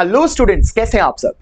Hello students, कैसे हैं आप सब।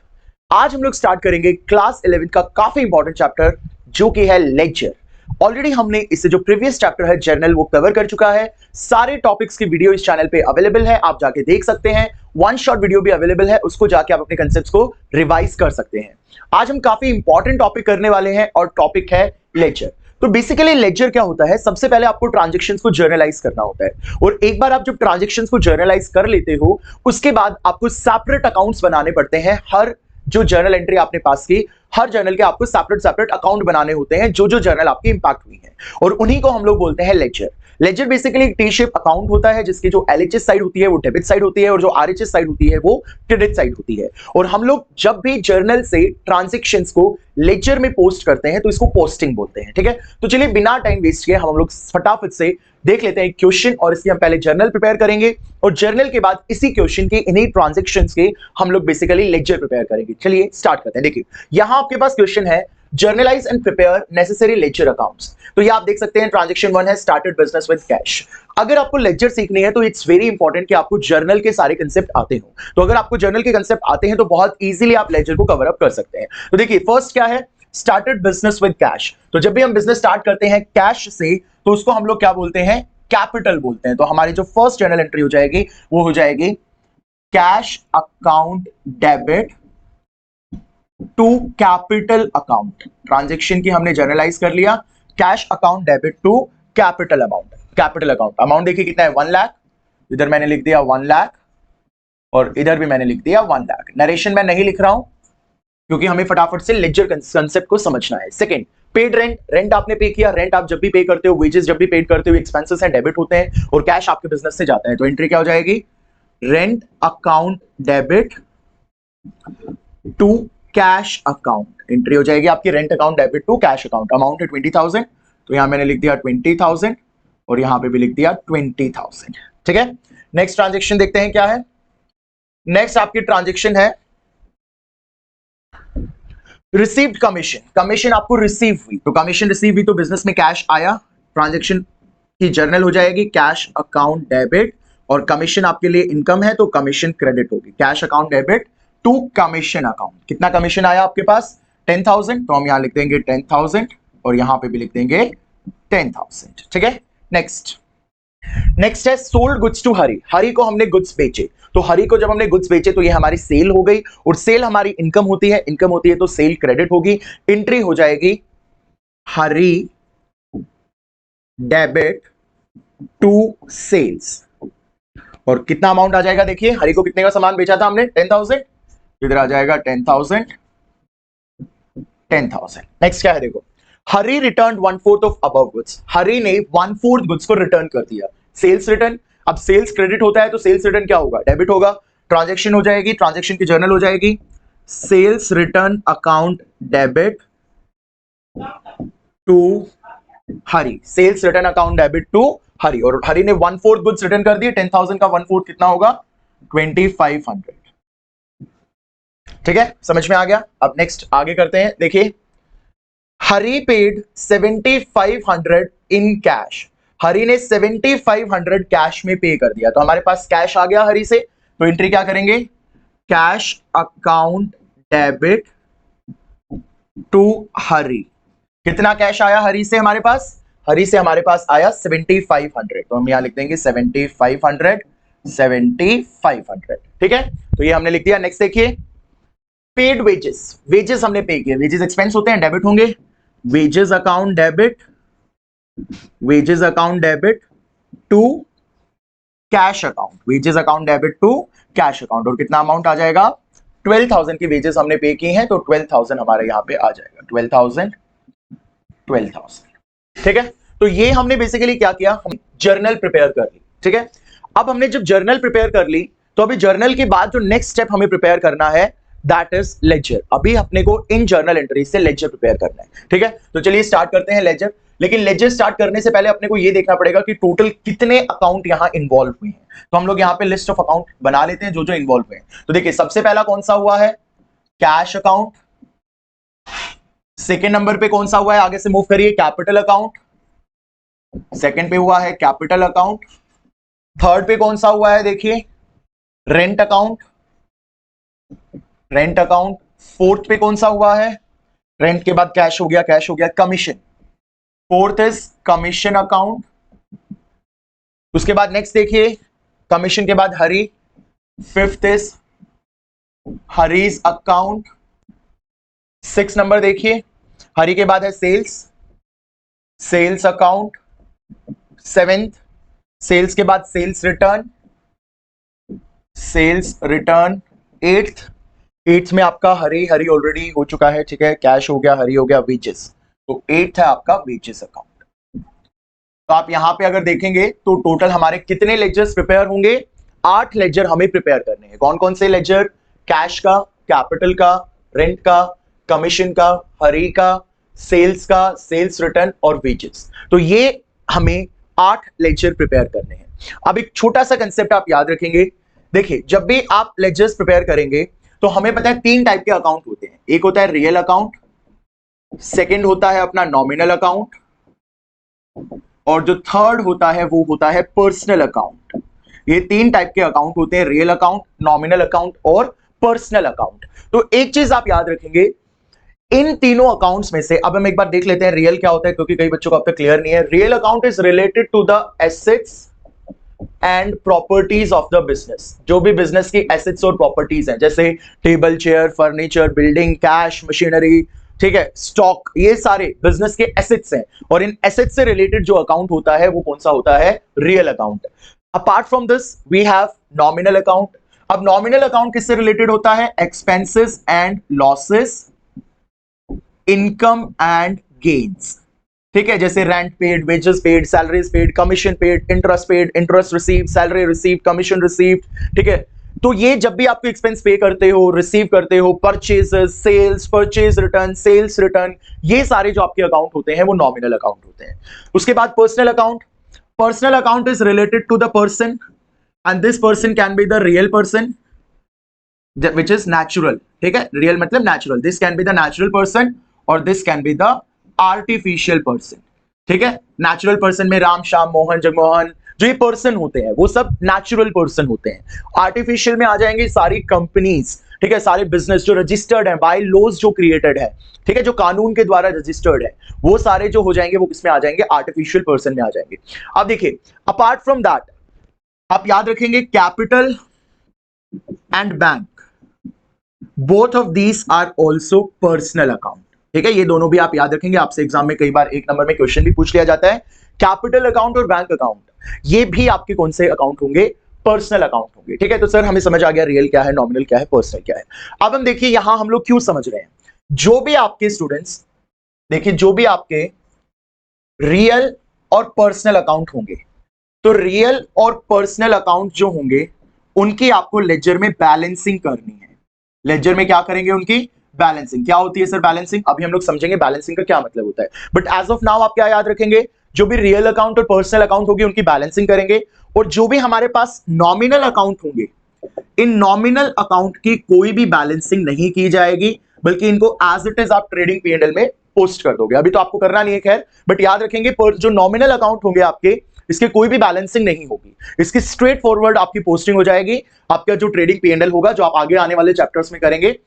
आज हम लोग स्टार्ट करेंगे क्लास 11 का काफी इंपॉर्टेंट चैप्टर जो कि है लेक्चर। ऑलरेडी हमने इससे जो प्रीवियस चैप्टर है जर्नल वो कवर कर चुका है। सारे टॉपिक्स की वीडियो इस चैनल पे अवेलेबल है, आप जाके देख सकते हैं। वन शॉट वीडियो भी अवेलेबल है, उसको जाके आप अपने कंसेप्ट्स को रिवाइज कर सकते हैं। आज हम काफी इंपॉर्टेंट टॉपिक करने वाले हैं और टॉपिक है लेक्चर। तो बेसिकली लेक्चर क्या होता है, सबसे पहले आपको ट्रांजैक्शंस को जर्नलाइज करना होता है और एक बार आप जब ट्रांजैक्शंस को जर्नलाइज कर लेते हो उसके बाद आपको सेपरेट अकाउंट्स बनाने पड़ते हैं। हर जो जर्नल एंट्री आपने पास की, हर जर्नल के आपको सेपरेट सेपरेट अकाउंट बनाने होते हैं जो जो जर्नल आपकी इंपैक्ट हुई है, और उन्हीं को हम लोग बोलते हैं लेक्चर। लेजर बेसिकली एक टी शेप अकाउंट होता है जिसकी जो एलएचएस साइड होती है वो डेबिट साइड होती है और जो आरएचएस साइड होती है वो क्रेडिट साइड होती है। और हम लोग जब भी जर्नल से ट्रांजैक्शंस को लेजर में पोस्ट करते हैं तो इसको पोस्टिंग बोलते हैं, ठीक है। तो चलिए बिना टाइम वेस्ट किए हम लोग फटाफट से देख लेते हैं क्वेश्चन, और इसकी हम पहले जर्नल प्रिपेयर करेंगे और जर्नल के बाद इसी क्वेश्चन के इन्हीं ट्रांजैक्शंस के हम लोग बेसिकली लेक्चर प्रिपेयर करेंगे। चलिए स्टार्ट करते हैं। देखिए यहां आपके पास क्वेश्चन है, generalized and prepare necessary lecture accounts. तो ये आप देख सकते हैं ट्रांजैक्शन 1 है, स्टार्टेड बिजनेस विद कैश। अगर आपको लेक्चर सीखनी है तो इट्स वेरी इंपॉर्टेंट कि आपको जर्नल के सारे कंसेप्ट आते हो। तो अगर आपको जर्नल के कंसेप्ट आते हैं तो बहुत इजीली आप लेक्चर को कवर अप कर सकते हैं। तो देखिए फर्स्ट क्या है, स्टार्टेड बिजनेस विद कैश। तो जब भी हम बिजनेस स्टार्ट करते हैं कैश से तो उसको हम लोग क्या बोलते हैं, कैपिटल बोलते हैं। तो हमारी जो फर्स्ट जर्नल एंट्री हो जाएगी वो हो जाएगी cash account debit to capital account. Transaction की हमने जर्नलाइज कर लिया, cash account debit to capital amount. Capital account amount देखिए कितना है, 1 लाख। इधर मैंने लिख दिया 1 लाख और इधर भी मैंने लिख दिया 1 लाख। नरेशन मैं नहीं लिख रहा हूं क्योंकि हमें फटाफट से लेक्चर कंसेप्ट को समझना है। Second, paid rent. रेंट आपने पे किया, रेंट आप जब भी पे करते हो, वेजेस जब भी पेड करते हो, एक्सपेंसेस हैं, डेबिट होते हैं और कैश आपके बिजनेस से जाता है। तो एंट्री क्या हो जाएगी, rent account debit to cash account. Entry हो जाएगी आपकी rent account debit to cash account. Amount है 20,000, तो यहां मैंने लिख दिया 20,000 और यहां पे भी लिख दिया 20,000, ठीक है। नेक्स्ट ट्रांजैक्शन देखते हैं क्या है। नेक्स्ट आपकी ट्रांजैक्शन है रिसीव्ड कमीशन। कमीशन आपको रिसीव हुई, तो कमीशन रिसीव हुई तो बिजनेस में कैश आया। ट्रांजैक्शन की जर्नल हो जाएगी कैश अकाउंट डेबिट, और कमीशन आपके लिए इनकम है तो कमीशन क्रेडिट होगी। Cash account debit to commission account. कितना कमीशन आया आपके पास, 10,000, तो हम यहां लिख देंगे 10,000 और यहां पे भी लिख देंगे 10,000, ठीक है। नेक्स्ट है सोल्ड गुड्स टू हरी। हरी को हमने गुड्स बेचे, तो हरी को जब हमने गुड्स बेचे तो ये हमारी सेल हो गई और सेल हमारी इनकम होती है, इनकम होती है तो सेल क्रेडिट होगी। एंट्री हो जाएगी हरी डेबिट टू सेल्स, और कितना अमाउंट आ जाएगा, देखिए हरी को कितने का सामान बेचा था हमने, 10,000, इधर आ जाएगा 10,000, 10,000। नेक्स्ट क्या है, देखो हरी रिटर्न 1/4 ऑफ अबव गुड्स। हरी ने 1/4 गुड्स को रिटर्न कर दिया, सेल्स रिटर्न। अब सेल्स क्रेडिट होता है तो सेल्स रिटर्न क्या होगा, डेबिट होगा। ट्रांजैक्शन हो जाएगी, ट्रांजैक्शन की जर्नल हो जाएगी sales return account debit to Hari. Sales return account debit to Hari, और हरी ने 1/4 गुड्स रिटर्न कर दिए। 10,000 का 1/4 कितना होगा, 2,500, ठीक है, समझ में आ गया। अब नेक्स्ट आगे करते हैं। देखिए हरी पेड 7,500 इन कैश। हरी ने 7,500 कैश में पे कर दिया, तो हमारे पास कैश आ गया हरी से, तो एंट्री क्या करेंगे, कैश अकाउंट डेबिट टू हरी। कितना कैश आया हरी से हमारे पास, हरी से हमारे पास आया 7,500, तो हम यहां लिख देंगे 7,500, 7,500, ठीक है। तो ये हमने लिख दिया। नेक्स्ट देखिए पेड वेजेस। वेजेस हमने पे किए, वेजेस एक्सपेंस होते हैं, डेबिट होंगे। Wages account debit, wages account debit to cash account. Wages account debit to cash account, और कितना अमाउंट आ जाएगा, 12,000 की वेजेस हमने पे की हैं तो 12,000 हमारे यहां पे आ जाएगा, 12,000, 12,000, ठीक है। तो ये हमने बेसिकली क्या किया, हम जर्नल प्रिपेयर कर ली, ठीक है। अब हमने जब जर्नल प्रिपेयर कर ली तो अभी जर्नल के बाद जो नेक्स्ट स्टेप हमें प्रिपेयर करना है दैट इज लेजर। अभी अपने को इन जर्नल एंट्री से लेजर प्रिपेयर करना है, ठीक है। तो चलिए स्टार्ट करते हैं लेजर। लेकिन लेजर स्टार्ट करने से पहले अपने को यह देखना पड़ेगा कि टोटल कितने अकाउंट यहां इन्वॉल्व हुए हैं। तो हम लोग यहां पे लिस्ट ऑफ अकाउंट बना लेते हैं जो जो इन्वॉल्व हुए हैं। तो देखिए सबसे पहला कौन सा हुआ है, कैश अकाउंट। सेकेंड नंबर पे कौन सा हुआ है, आगे से मूव करिए, कैपिटल अकाउंट। सेकेंड पे हुआ है कैपिटल अकाउंट। थर्ड पे कौन सा हुआ है, देखिए rent account. Rent account. Fourth पे कौन सा हुआ है, रेंट के बाद कैश हो गया, कैश हो गया commission, fourth is commission account. उसके बाद नेक्स्ट देखिए, कमीशन के बाद Hari, fifth is Hari's account. Six number देखिए, हरी के बाद है sales, sales account. Seventh, sales के बाद sales return, sales return. Eighth, eighth में आपका हरी, हरी ऑलरेडी हो चुका है, ठीक है, कैश हो गया, हरी हो गया, वेजेस, तो एट्थ है आपका वेजेस अकाउंट। तो आप यहां पे अगर देखेंगे तो टोटल हमारे कितने लेजर्स प्रिपेयर होंगे, 8 लेजर हमें प्रिपेयर करने हैं। कौन कौन से लेजर, कैश का, कैपिटल का, रेंट का, कमीशन का, हरी का, सेल्स का, सेल्स रिटर्न और वेजेस। तो ये हमें 8 लेजर प्रिपेयर करने हैं। अब एक छोटा सा कंसेप्ट आप याद रखेंगे, देखिए जब भी आप लेजर्स प्रिपेयर करेंगे तो हमें पता है 3 टाइप के अकाउंट होते हैं। एक होता है रियल अकाउंट, सेकंड होता है अपना नॉमिनल अकाउंट, और जो थर्ड होता है वो होता है पर्सनल अकाउंट। ये 3 टाइप के अकाउंट होते हैं, रियल अकाउंट, नॉमिनल अकाउंट और पर्सनल अकाउंट। तो एक चीज आप याद रखेंगे, इन तीनों अकाउंट्स में से अब हम एक बार देख लेते हैं रियल क्या होता है, क्योंकि कई बच्चों को अब तक क्लियर नहीं है। Real account is related to the assets and properties of the business. जो भी बिजनेस की एसेट्स और प्रॉपर्टीज हैं, जैसे table, chair, furniture, building, cash, machinery, ठीक है, स्टॉक, ये सारे बिजनेस के एसेट्स हैं, और इन एसेट्स से रिलेटेड जो अकाउंट होता है वो कौन सा होता है, real account. Apart from this we have nominal account. अब नॉमिनल अकाउंट किससे रिलेटेड होता है, expenses and losses, income and gains, ठीक है, जैसे rent paid, wages paid, salaries paid, commission paid, interest receive, salary receive, commission receive, ठीक है। तो ये जब भी आपको एक्सपेंस पे करते हो, रिसीव करते हो, purchases, sales, purchase return, sales return, ये सारे जो आपके अकाउंट होते हैं वो नॉमिनल अकाउंट होते हैं। उसके बाद personal account. Personal account is related to the person and this person can be the real person which is natural, ठीक है, रियल मतलब natural, this can be the natural person और this can be the artificial person, ठीक है। Natural person में राम, श्याम, मोहन, जगमोहन, जो ये person होते हैं वो सब नेचुरल पर्सन होते हैं। आर्टिफिशियल में आ जाएंगे सारी कंपनीज, ठीक है, सारे बिजनेस जो रजिस्टर्ड है बाय लॉज, जो क्रिएटेड है, ठीक है, जो कानून के द्वारा रजिस्टर्ड है, वो सारे जो हो जाएंगे वो किसमें आ जाएंगे, आर्टिफिशियल पर्सन में आ जाएंगे। अब देखिए, अपार्ट फ्रॉम दैट आप याद रखेंगे capital and bank, both of these are also personal account, ठीक है, ये दोनों भी आप याद रखेंगे। आपसे एग्जाम में कई बार 1 नंबर में क्वेश्चन भी पूछ लिया जाता है। कैपिटल अकाउंट और बैंक अकाउंट, ये भी आपके कौन से अकाउंट होंगे, पर्सनल अकाउंट होंगे, ठीक है। तो सर हमें समझ आ गया रियल क्या है, नॉमिनल क्या है, पर्सनल क्या है। अब हम देखिए यहां हम लोग क्यों समझ रहे हैं, जो भी आपके स्टूडेंट्स देखिए, जो भी आपके रियल और पर्सनल अकाउंट होंगे, तो रियल और पर्सनल अकाउंट जो होंगे उनकी आपको लेजर में बैलेंसिंग करनी है। लेजर में क्या करेंगे, उनकी बैलेंसिंग। क्या होती है सर बैलेंसिंग, अभी हम लोग समझेंगे बैलेंसिंग का क्या मतलब होता है, बट एज ऑफ नाउ आप क्या याद रखेंगे, जो भी रियल अकाउंट और पर्सनल अकाउंट होगी उनकी बैलेंसिंग करेंगे, और जो भी हमारे पास नॉमिनल अकाउंट होंगे, इन नॉमिनल अकाउंट की कोई भी बैलेंसिंग नहीं की जाएगी, बल्कि इनको एज इट इज आप ट्रेडिंग P&L में पोस्ट कर दोगे। अभी तो आपको करना नहीं है खैर, बट याद रखेंगे जो नॉमिनल अकाउंट होंगे आपके, इसके कोई भी बैलेंसिंग नहीं होगी, इसकी स्ट्रेट फॉरवर्ड आपकी पोस्टिंग हो जाएगी। आपका जो ट्रेडिंग P&L होगा, जो आप आगे आने वाले चैप्टर्स में करेंगे,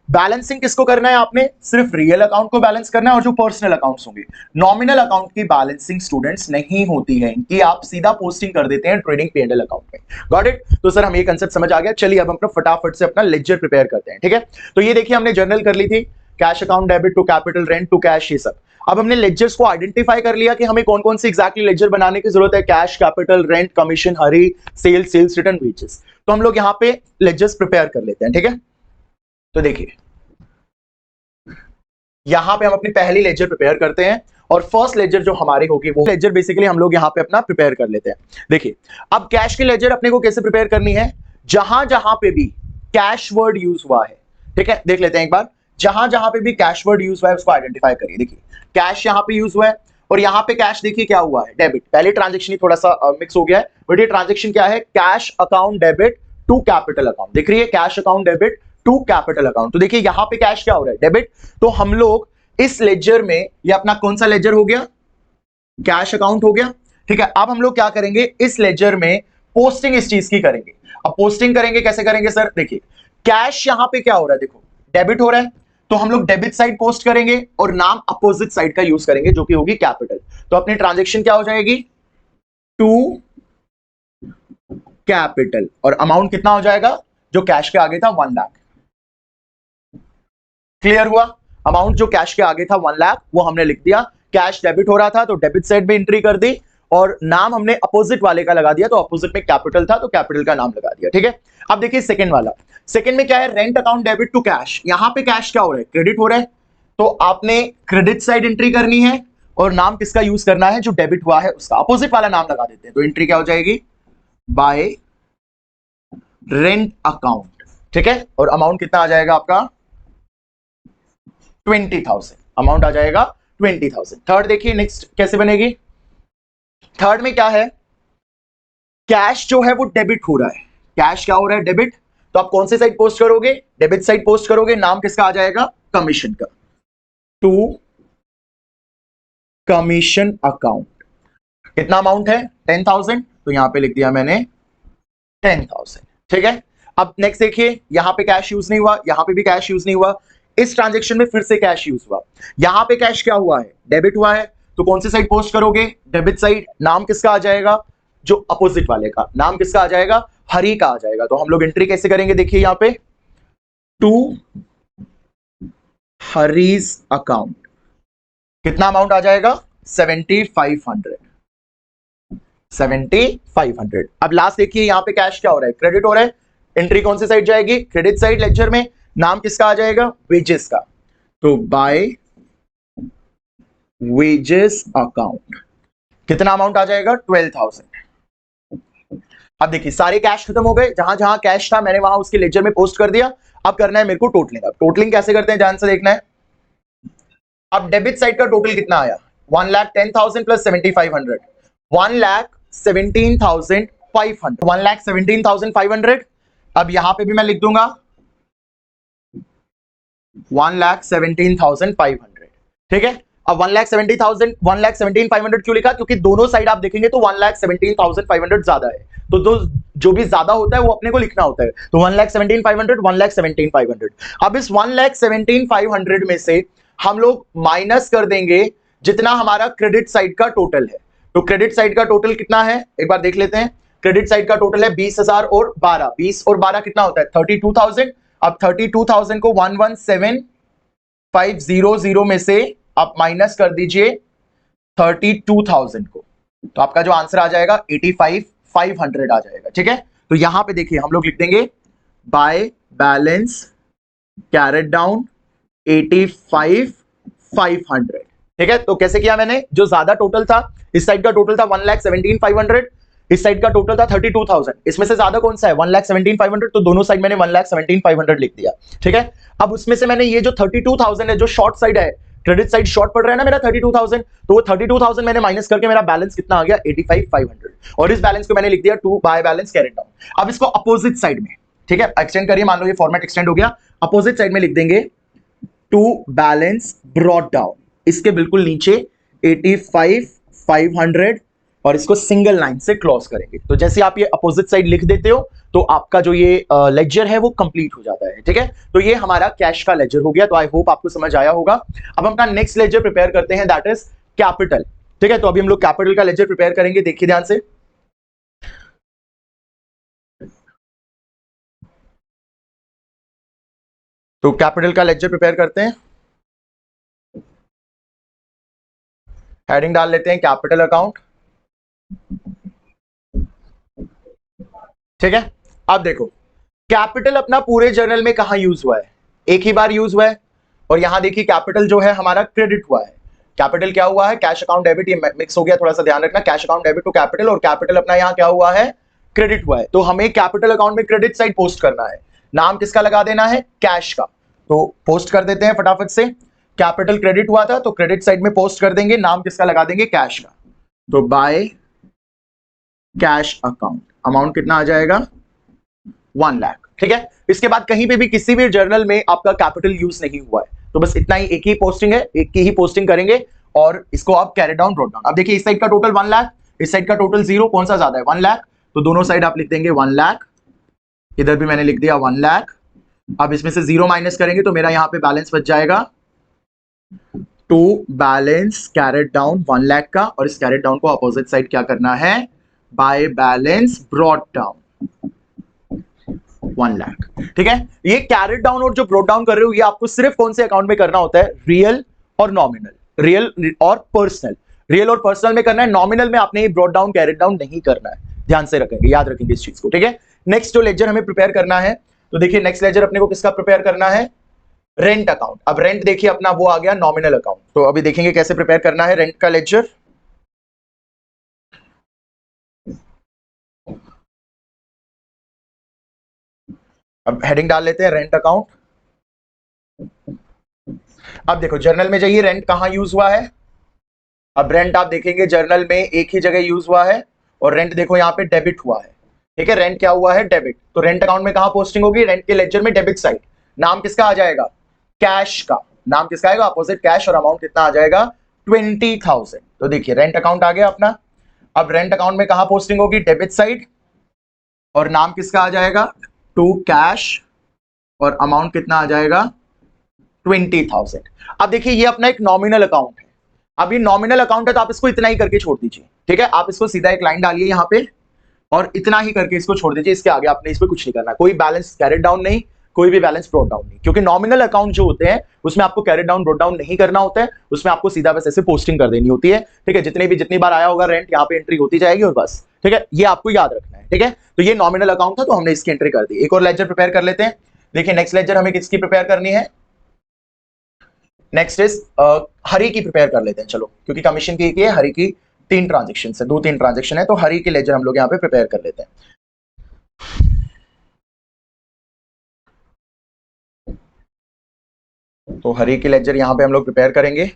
बैलेंसिंग किसको करना है, आपने सिर्फ रियल अकाउंट को बैलेंस करना है, और जो पर्सनल अकाउंट्स होंगे, नॉमिनल अकाउंट की बैलेंसिंग स्टूडेंट्स नहीं होती है, इनकी आप सीधा पोस्टिंग कर देते हैं ट्रेडिंग P&L अकाउंट में। Got it. तो सर हमें ये कंसेप्ट समझ आ गया। चलिए अब हम अपना फटाफट से अपना लेजर प्रिपेयर करते हैं, ठीक है। तो ये देखिए हमने जर्नल कर ली थी, cash account, debit to capital, rent to cash, ये सब। अब हमने लेजर्स को आइडेंटिफाई कर लिया कि हमें कौन कौन सी एग्जैक्टली लेजर बनाने की जरूरत है, कैश, कैपिटल, रेंट, कमीशन, हरी, सेल्स, सेल्स रिटर्न, वेजेस। तो हम लोग यहां पे लेजर्स प्रिपेयर कर लेते हैं, ठीक है। तो देखिए यहां पे हम अपनी पहली लेजर प्रिपेयर करते हैं, और फर्स्ट लेजर जो हमारी होगी वो लेजर बेसिकली हम लोग यहां पे अपना प्रिपेयर कर लेते हैं। देखिए अब कैश की लेजर अपने को कैसे प्रिपेयर करनी है, जहां जहां पे भी कैश वर्ड यूज हुआ है, ठीक है, देख लेते हैं एक बार, जहां जहां पे भी कैश वर्ड यूज हुआ है उसको आइडेंटिफाई करिए। देखिए कैश यहां पे यूज हुआ है, और यहां पे कैश देखिए क्या हुआ है, डेबिट। पहले ट्रांजेक्शन ही थोड़ा सा मिक्स हो गया है, बट ये ट्रांजेक्शन क्या है, cash account debit to capital account. देख रही है, cash account debit to capital account. तो देखिए यहां पे कैश क्या हो रहा है, डेबिट। तो हम लोग इस लेजर में, ये अपना कौन सा लेजर हो गया, कैश अकाउंट हो गया, ठीक है। अब हम लोग क्या करेंगे, इस लेजर में पोस्टिंग इस चीज की करेंगे। अब पोस्टिंग करेंगे कैसे करेंगे सर, देखिए कैश यहां पे क्या हो रहा है, देखो डेबिट हो रहा है, तो हम लोग डेबिट साइड पोस्ट करेंगे और नाम अपोजिट साइड का यूज करेंगे जो कि होगी कैपिटल। तो अपनी ट्रांजेक्शन क्या हो जाएगी, टू कैपिटल, और अमाउंट कितना हो जाएगा, जो कैश के आगे था 1 लाख। क्लियर हुआ, अमाउंट जो कैश के आगे था 1 लाख वो हमने लिख दिया, कैश डेबिट हो रहा था तो डेबिट साइड में एंट्री कर दी, और नाम हमने अपोजिट वाले का लगा दिया, तो अपोजिट में कैपिटल था तो कैपिटल का नाम लगा दिया। ठीक है, अब देखिए सेकंड वाला, सेकंड में क्या है, rent account debit to cash. यहां पे कैश क्या हो रहा है, क्रेडिट हो रहा है, तो आपने क्रेडिट साइड एंट्री करनी है और नाम किसका यूज करना है, जो डेबिट हुआ है उसका, अपोजिट वाला नाम लगा देते हैं। तो एंट्री क्या हो जाएगी, बाय रेंट अकाउंट। ठीक है, और अमाउंट कितना आ जाएगा आपका 20,000, अमाउंट आ जाएगा 20,000। थर्ड देखिए नेक्स्ट कैसे बनेगी, थर्ड में क्या है, कैश जो है वो डेबिट हो रहा है, कैश क्या हो रहा है, डेबिट, तो आप कौन से साइड पोस्ट करोगे, डेबिट साइड पोस्ट करोगे, नाम किसका आ जाएगा, कमीशन का, टू कमीशन अकाउंट। कितना अमाउंट है 10,000, तो यहां पे लिख दिया मैंने 10,000। ठीक है, अब नेक्स्ट देखिए, यहां पे कैश यूज नहीं हुआ, यहां पे भी कैश यूज नहीं हुआ, इस ट्रांजेक्शन में फिर से कैश यूज हुआ, यहां पे कैश क्या हुआ है, डेबिट हुआ है, तो कौन सी साइड पोस्ट करोगे, डेबिट साइड, नाम किसका आ जाएगा, जो अपोजिट वाले का, नाम किसका आ जाएगा, हरी का आ जाएगा। तो हम लोग एंट्री कैसे करेंगे, देखिए यहां पे टू हरीज अकाउंट, कितना अमाउंट आ जाएगा 7,500, 7,500। अब लास्ट देखिए यहां पे कैश क्या हो रहा है, क्रेडिट हो रहा है, एंट्री कौन सी साइड जाएगी, क्रेडिट साइड लेक्चर में, नाम किसका आ जाएगा, वेजेस का, तो बाय वेजेस अकाउंट, कितना अमाउंट आ जाएगा 12,000। अब देखिए सारे कैश खत्म हो गए, जहां जहां कैश था मैंने वहां उसके लेजर में पोस्ट कर दिया। अब करना है मेरे को टोटलिंग, अब टोटलिंग कैसे करते हैं ध्यान से देखना है। अब डेबिट साइड का टोटल कितना आया, 1,10,000 प्लस 7,500, 1,17,500, 1,17,500। अब यहां पे भी मैं लिख दूंगा 1,17,500। ठीक है, अब 1,17,500 क्यों लिखा, क्योंकि दोनों साइड आप देखेंगे तो 1,17,500 ज्यादा है, तो जो भी ज्यादा होता है वो अपने को लिखना होता है, तो 1,17,500, 1,17,500। अब इस 1,17,500 में से हम लोग माइनस कर देंगे जितना हमारा क्रेडिट साइड का टोटल है। तो क्रेडिट साइड का टोटल कितना है, एक बार देख लेते हैं। क्रेडिट साइड का टोटल है 20,000 और 12, 20 और 12 कितना होता है 32,000। अब 32,000 को 117,500 में से आप माइनस कर दीजिए 32,000 को, तो आपका जो आंसर आ जाएगा 85,500 आ जाएगा। ठीक है, तो यहां पे देखिए हम लोग लिख देंगे बाय बैलेंस कैरेट डाउन 85,500। ठीक है, तो कैसे किया मैंने, जो ज्यादा टोटल था, इस साइड का टोटल था 1,17,500, इस साइड का टोटल था 32,000, इसमें से ज्यादा कौन सा है 1,17,500, तो दोनों साइड मैंने 1,17,500 लिख दिया। ठीक है, अब उसमें से मैंने ये जो 32,000 है, जो शॉर्ट साइड है, क्रेडिट साइड शॉर्ट पड़ रहा है ना मेरा 32,000, तो वो 32,000 मैंने माइनस करके मेरा बैलेंस कितना आ गया 85,500, और इस बैलेंस को मैंने लिख दिया to by balance carried down. अब इसको अपोजिट साइड में, ठीक है, एक्सटेंड करिए, मान लो ये फॉर्मेट एक्सटेंड हो गया, अपोजिट साइड में लिख देंगे टू बैलेंस ब्रॉट डाउन, इसके बिल्कुल नीचे 85,500, और इसको सिंगल लाइन से क्लोज करेंगे। तो जैसे आप ये अपोजिट साइड लिख देते हो तो आपका जो ये लेजर है वो कंप्लीट हो जाता है। ठीक है, तो ये हमारा कैश का लेजर हो गया। तो आई होप आपको समझ आया होगा। अब हम अपना नेक्स्ट लेजर प्रिपेयर करते हैं, दैट इज कैपिटल। ठीक है, तो अभी हम लोग कैपिटल का लेजर प्रिपेयर करेंगे, देखिए ध्यान से। तो कैपिटल का लेजर प्रिपेयर करते हैं, हेडिंग डाल लेते हैं कैपिटल अकाउंट। ठीक है, अब देखो कैपिटल अपना पूरे जर्नल में कहां यूज हुआ है, एक ही बार यूज हुआ है, और यहां देखिए कैपिटल जो है हमारा क्रेडिट हुआ है। कैपिटल क्या हुआ है, कैश अकाउंट डेबिट, ये मिक्स हो गया, थोड़ा सा ध्यान रखना, cash account debit to capital, और कैपिटल अपना यहां क्या हुआ है, क्रेडिट हुआ है। तो हमें कैपिटल अकाउंट में क्रेडिट साइड पोस्ट करना है, नाम किसका लगा देना है, कैश का। तो पोस्ट कर देते हैं फटाफट से, कैपिटल क्रेडिट हुआ था तो क्रेडिट साइड में पोस्ट कर देंगे, नाम किसका लगा देंगे, कैश का। तो बाय कैश अकाउंट, अमाउंट कितना आ जाएगा 1 लाख। ठीक है, इसके बाद कहीं पे भी किसी भी जर्नल में आपका कैपिटल यूज नहीं हुआ है, तो बस इतना ही, एक ही पोस्टिंग है, एक की ही पोस्टिंग करेंगे, और इसको आप कैरी डाउन ब्रॉट डाउन। अब देखिए इस साइड का टोटल 1 लाख, इस साइड का टोटल 0, कौन सा ज्यादा है 1 लाख, तो दोनों साइड आप लिख देंगे 1 लाख, इधर भी मैंने लिख दिया 1 लाख, अब इसमें से 0 माइनस करेंगे तो मेरा यहां पे बैलेंस बच जाएगा to balance carried down 1 lakh का, और इस कैरेट डाउन को अपोजिट साइड क्या करना है, by balance brought down 1 lakh. ठीक है, ये कैरेट डाउन और जो ब्रॉट डाउन कर रहे हो ये आपको सिर्फ कौन से अकाउंट में करना होता है, रियल और नॉमिनल, रियल और पर्सनल। रियल और पर्सनल में करना है, नॉमिनल में आपने ब्रॉट डाउन कैरेट डाउन नहीं करना है, ध्यान से रखेंगे, याद रखेंगे इस चीज को। ठीक है, नेक्स्ट जो लेजर हमें प्रिपेयर करना है, तो देखिए नेक्स्ट लेजर अपने को किसका प्रिपेयर करना है, रेंट अकाउंट। अब रेंट देखिए अपना वो आ गया नॉमिनल अकाउंट, तो अभी देखेंगे कैसे प्रिपेयर करना है रेंट का लेजर। अब हेडिंग डाल लेते हैं रेंट अकाउंट। अब देखो जर्नल में जाइए, रेंट कहां यूज हुआ है, अब रेंट आप देखेंगे जर्नल में एक ही जगह यूज हुआ है, और रेंट देखो यहाँ पे डेबिट हुआ है। ठीक है, रेंट क्या हुआ है, डेबिट। तो रेंट अकाउंट में कहां पोस्टिंग होगी, रेंट के लेजर में डेबिट साइड। नाम किसका आ जाएगा, कैश का, नाम किसका आएगा, अपोजिट कैश, और अमाउंट कितना आ जाएगा 20,000। तो देखिए रेंट अकाउंट आ गया अपना। अब रेंट अकाउंट में कहां पोस्टिंग होगी, डेबिट साइड, और नाम किसका आ जाएगा टू कैश, और अमाउंट कितना आ जाएगा 20,000। अब देखिए ये अपना एक नॉमिनल अकाउंट है। अब ये नॉमिनल अकाउंट है तो आप इसको इतना ही करके छोड़ दीजिए। ठीक है, आप इसको सीधा एक लाइन डालिए यहाँ पे और इतना ही करके इसको छोड़ दीजिए, इसके आगे आपने इसमें कुछ नहीं करना, कोई बैलेंस कैरेट डाउन नहीं, कोई भी बैलेंस ब्रॉट डाउन नहीं, क्योंकि नॉमिनल अकाउंट जो होते हैं उसमें आपको कैरेट डाउन ब्रॉट डाउन नहीं करना होता है, उसमें आपको सीधा बस ऐसे पोस्टिंग कर देनी होती है। ठीक है, जितनी बार आया होगा रेंट यहाँ पे एंट्री होती जाएगी और बस। ठीक है, ये आपको याद रखना है। ठीक है, तो ये नॉमिनल अकाउंट था तो हमने इसकी एंट्री कर दी। एक और लेजर प्रिपेयर कर लेते हैं। देखिए नेक्स्ट लेजर हमें किसकी प्रिपेयर करनी है, नेक्स्ट इज हरी की प्रिपेयर कर लेते हैं चलो, क्योंकि कमीशन की है, हरी की 3 ट्रांजेक्शन है, 2-3 ट्रांजेक्शन है, तो हरी की लेजर हम लोग यहाँ पे प्रिपेयर कर लेते हैं। तो हरी की लेजर यहां पे हम लोग प्रिपेयर करेंगे।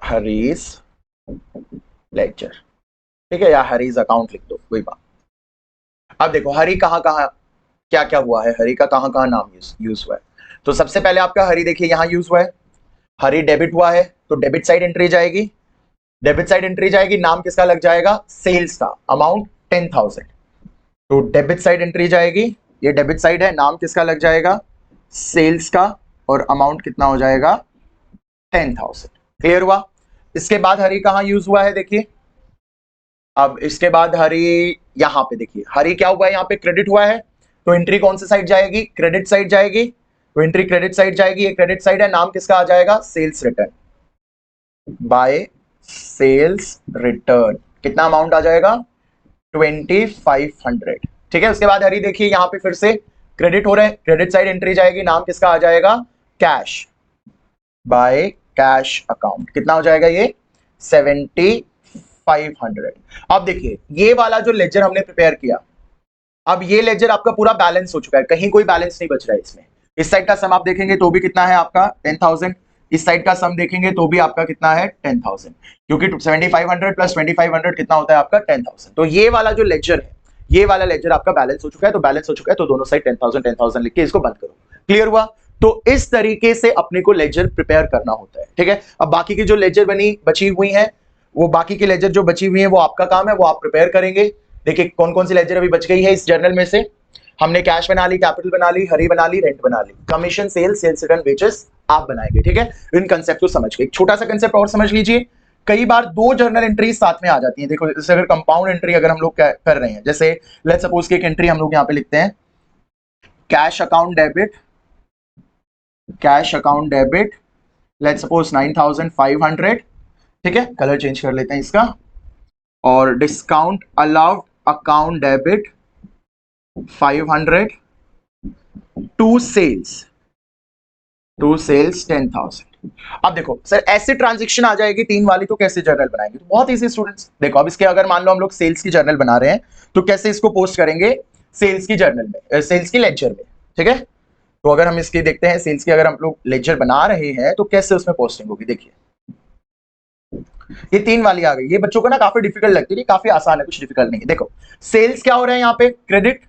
हरीज लेजर, ठीक है, या हरीज अकाउंट लिख दो, वही बात। अब देखो हरी कहां कहां क्या क्या हुआ है, हरी का कहां कहां नाम यूज हुआ है। तो सबसे पहले आपका हरी देखिए यहां यूज हुआ है, हरी डेबिट हुआ है तो डेबिट साइड एंट्री जाएगी, डेबिट साइड एंट्री जाएगी, नाम किसका लग जाएगा, सेल्स का, अमाउंट 10,000। तो डेबिट साइड एंट्री जाएगी, ये डेबिट साइड है, नाम किसका लग जाएगा, सेल्स का, और अमाउंट कितना हो जाएगा 10,000। क्लियर हुआ। इसके बाद हरी कहां यूज हुआ है देखिए, अब इसके बाद हरी यहां पे देखिए, हरी क्या हुआ है, यहाँ पे क्रेडिट हुआ है, तो एंट्री कौन सी साइड जाएगी, क्रेडिट साइड जाएगी, तो एंट्री क्रेडिट साइड जाएगी, ये क्रेडिट साइड है, नाम किसका आ जाएगा, sales return, by sales return, कितना अमाउंट आ जाएगा 2500। ठीक है, उसके बाद हरी देखिए यहां पे फिर से क्रेडिट हो रहा है, क्रेडिट साइड एंट्री जाएगी, नाम किसका आ जाएगा, कैश, बाय कैश अकाउंट, कितना हो जाएगा ये 7500। अब देखिए ये वाला जो लेजर हमने प्रिपेयर किया, अब ये लेजर आपका पूरा बैलेंस हो चुका है, कहीं कोई बैलेंस नहीं बच रहा है इसमें। इस साइड का सम आप देखेंगे तो भी कितना है आपका 10,000, इस साइड का सम देखेंगे तो भी आपका कितना है 10,000, क्योंकि 7500 प्लस 2500 कितना होता है आपका 10,000। तो ये वाला जो लेजर है, ये वाला लेजर आपका बैलेंस हो चुका है, तो बैलेंस हो चुका है तो दोनों साइड 10,000 लिख के इसको बंद करो। क्लियर हुआ। तो इस तरीके से अपने को लेजर प्रिपेयर करना होता है। ठीक है, अब बाकी की जो लेजर बची हुई है, वो बाकी की लेजर जो बची हुई है वो आपका काम है, वो आप प्रिपेयर करेंगे। देखिए कौन कौन सी लेजर अभी बच गई है इस जर्नल में से, हमने कैश बना ली, कैपिटल बना ली, हरी बना ली, रेंट बना ली, कमीशन, सेल्स रिटर्न, वेजेस आप बनाएंगे। ठीक है, इन कंसेप्ट को समझ के एक छोटा सा कंसेप्ट और समझ लीजिए, कई बार 2 जर्नल एंट्रीज साथ में आ जाती हैं। देखो जैसे अगर कंपाउंड एंट्री अगर हम लोग कर रहे हैं, जैसे लेट्स सपोज की एक एंट्री हम लोग यहाँ पे लिखते हैं, cash account debit, cash account debit, let's suppose 9,500। ठीक है, कलर चेंज कर लेते हैं इसका, और discount allowed account debit 500 to sales 10,000। अब देखो सर ऐसे ट्रांजैक्शन आ जाएगी 3 वाली, तो कैसे जर्नल बनाएंगे, तो बहुत इजी स्टूडेंट्स। देखो अब इसके अगर मान लो हम लोग सेल्स की जर्नल बना रहे हैं, तो कैसे इसको पोस्ट करेंगे, सेल्स की जर्नल में, सेल्स की लेजर में। ठीक है, तो अगर हम इसकी देखते हैं सेल्स की, अगर हम लोग लेजर बना रहे हैं तो कैसे उसमें पोस्टिंग होगी। देखिए ये 3 वाली आ गई, ये बच्चों को ना काफी डिफिकल्ट लगती है, काफी आसान है, कुछ डिफिकल्ट नहीं है। देखो सेल्स क्या हो रहा है यहाँ पे, क्रेडिट,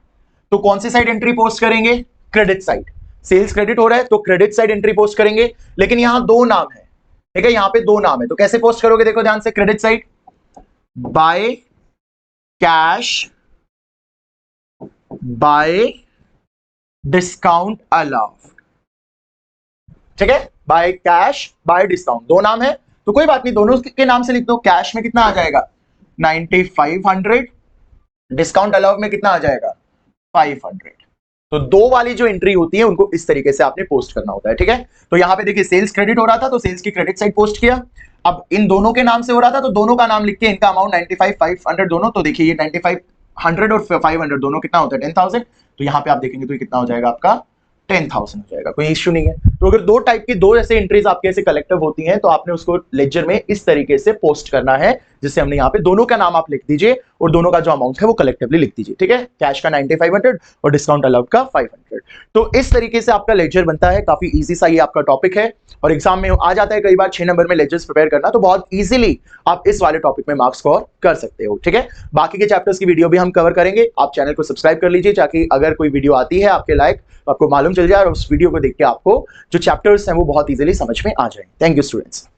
तो कौन सी साइड एंट्री पोस्ट करेंगे, क्रेडिट साइड। सेल्स क्रेडिट हो रहा है तो क्रेडिट साइड एंट्री पोस्ट करेंगे, लेकिन यहां 2 नाम है। ठीक है, यहां पे 2 नाम है, तो कैसे पोस्ट करोगे, देखो ध्यान से, credit side by cash by discount allow, ठीक है, बाय कैश बाय डिस्काउंट, दो नाम है तो कोई बात नहीं, दोनों के नाम से लिख दो। कैश में कितना आ जाएगा 9500, डिस्काउंट अलाउ में कितना आ जाएगा 500। तो दो वाली जो एंट्री होती है उनको इस तरीके से आपने पोस्ट करना होता है, ठीक है। तो यहां पे देखिए सेल्स क्रेडिट हो रहा था तो सेल्स की क्रेडिट साइड पोस्ट किया। अब इन दोनों के नाम से हो रहा था तो दोनों का नाम लिख के इनका अमाउंट 95,500 दोनों, तो देखिए ये 9500 और 500 दोनों कितना होता है 10,000, तो यहां पे आप देखेंगे तो ये कितना हो जाएगा आपका 10,000 हो जाएगा, कोई इश्यू नहीं है। तो अगर दो टाइप की दो ऐसे एंट्रीज आपके ऐसे कलेक्टिव होती हैं तो आपने उसको लेजर में इस तरीके से पोस्ट करना है, जिससे हमने यहाँ पे दोनों का नाम आप लिख दीजिए और दोनों का जो अमाउंट है वो कलेक्टिवली लिख दीजिए, ठीक है। कैश का 9500 और डिस्काउंट अलाउड का 500। तो इस तरीके से आपका लेजर बनता है, काफी इजी सा ये आपका टॉपिक है और एग्जाम में आ जाता है कई बार 6 नंबर में लेजर्स प्रिपेयर करना, तो बहुत इजीली आप इस वाले टॉपिक में मार्क्स स्कोर कर सकते हो, ठीक है। बाकी के चैप्टर्स की वीडियो भी हम कवर करेंगे, आप चैनल को सब्सक्राइब कर लीजिए ताकि अगर कोई वीडियो आती है आपके लायक तो आपको मालूम चल जाए और उस वीडियो को देख के आपको जो चैप्टर्स हैं वो बहुत इजीली समझ में आ जाए। Thank you students.